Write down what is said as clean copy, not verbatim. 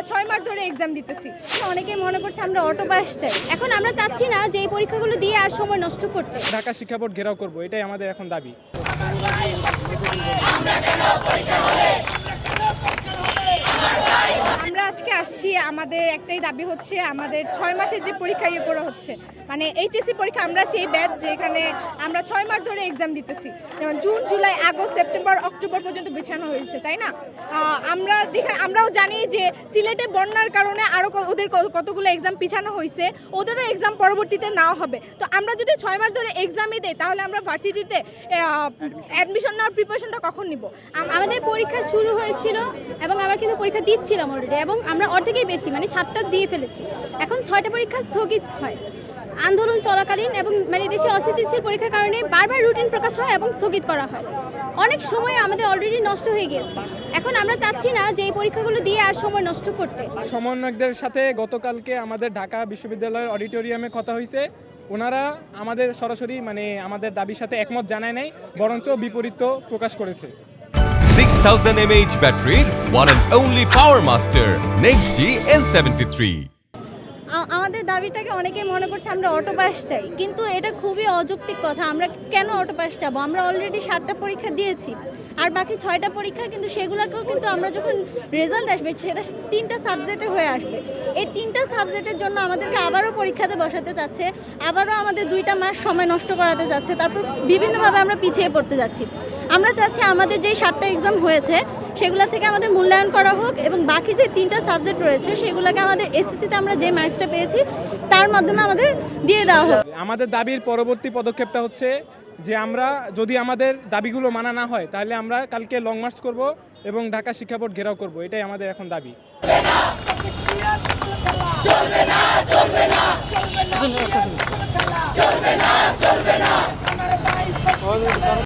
6 মাস ধরে এক্সাম দিতেছি। অনেকেই মনে করছে আমরা অটো পাস চাই। এখন আমরা চাচ্ছি না যে এই পরীক্ষাগুলো দিয়ে আর সময় নষ্ট করতে। ঢাকা শিক্ষা বোর্ড ঘেরাও করব, এটাই আমাদের এখন দাবি। আমরা আজকে আসছি, আমাদের একটাই দাবি হচ্ছে আমাদের 6 মাসের যে পরীক্ষা করা হচ্ছে, মানে এইচএসসি পরীক্ষা, আমরা সেই ব্যাচ যেখানে আমরা 6 মাস ধরে এক্সাম দিতেছি, যেমন June, July, August, September, October পর্যন্ত বিছানো হয়েছে, তাই না? আমরাও জানি যে সিলেটে বন্যার কারণে আরও ওদের কতগুলো এক্সাম পিছানো হয়েছে, ওদেরও এক্সাম পরবর্তীতে নেওয়া হবে। তো আমরা যদি 6 মাস ধরে এক্সামই দিই তাহলে আমরা ভার্সিটিতে অ্যাডমিশন নেওয়ার প্রিপারেশনটা কখন নিব? আমাদের পরীক্ষা শুরু হয়েছিল এবং আমরা কিন্তু পরীক্ষা দিচ্ছিলাম অলরেডি, এবং আমরা অর্ধেকেই বেশি মানে 7টা দিয়ে ফেলেছি। এখন 6টা পরীক্ষা স্থগিত হয় আন্দোলন চলাকালীন, এবং মানে দেশে অস্থিতিশীল পরীক্ষার কারণে বারবার রুটিন প্রকাশ হয় এবং স্থগিত করা হয়। অনেক সময় আমাদের অলরেডি নষ্ট হয়ে গিয়েছে। এখন আমরা চাচ্ছি না যে এই পরীক্ষাগুলো দিয়ে আর সময় নষ্ট করতে। সমন্বয়কদের সাথে গতকালকে আমাদের ঢাকা বিশ্ববিদ্যালয়ের অডিটোরিয়ামে কথা হয়েছে। ওনারা আমাদের সরাসরি মানে আমাদের দাবির সাথে একমত জানায় নাই, বরঞ্চ বিপরীত প্রকাশ করেছে। 6000 mAh battery, one and only Power Master, Next-G N73. আমাদের দাবিটাকে অনেকেই মনে করছে আমরা অটো পাস চাই, কিন্তু এটা খুবই অযৌক্তিক কথা। আমরা কেন অটো পাস চাবো? আমরা অলরেডি 7টা পরীক্ষা দিয়েছি, আর বাকি 6টা পরীক্ষা কিন্তু সেগুলোকেও কিন্তু আমরা যখন রেজাল্ট আসবে সেটা 3টা সাবজেক্টে হয়ে আসবে। এই 3টা সাবজেক্টের জন্য আমাদেরকে আবারও পরীক্ষাতে বসাতে চাচ্ছে, আবারও আমাদের 2টা মাস সময় নষ্ট করাতে যাচ্ছে, তারপর বিভিন্নভাবে আমরা পিছিয়ে পড়তে যাচ্ছি। আমরা চাচ্ছি আমাদের যেই 7টা এক্সাম হয়েছে সেগুলো থেকে আমাদের মূল্যায়ন করা হোক, এবং বাকি যে 3টা সাবজেক্ট রয়েছে সেগুলোকে আমাদের এসএসসিতে আমরা যে মার্কসটা পেয়েছি তার মাধ্যমে আমাদের দিয়ে দেওয়া হোক। আমাদের দাবির পরবর্তী পদক্ষেপটা হচ্ছে যে আমরা যদি আমাদের দাবিগুলো মানা না হয় তাহলে আমরা কালকে লং মার্চ করব এবং ঢাকা শিক্ষা বোর্ড ঘেরাও করব, এটাই আমাদের এখন দাবি।